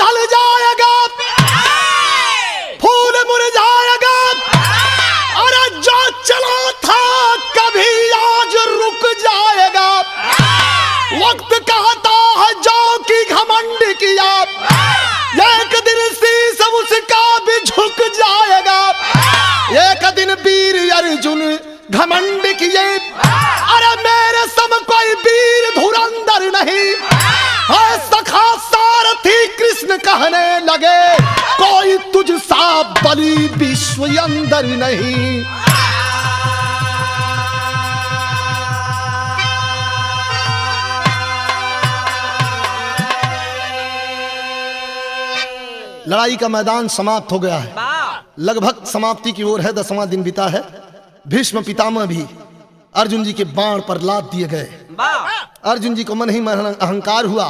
ढल जाएगा, फूल मुरझाएगा। अरे जो चला था कभी आज रुक जाएगा। वक्त कहता है जो की घमंड किया, एक दिन शीश उसका भी झुक जाएगा। एक दिन वीर अर्जुन घमंड किए, अरे मेरे सम कोई वीर धुरंधर नहीं है। सखा सारथी कृष्ण कहने लगे, कोई तुझ सा बलि विश्व अंदर नहीं। लड़ाई का मैदान समाप्त हो गया है, लगभग समाप्ति की ओर है। 10वां दिन बीता है। भीष्म पितामह भी अर्जुन जी के बाण पर लाद दिए गए। अर्जुन जी को मन ही मन अहंकार हुआ,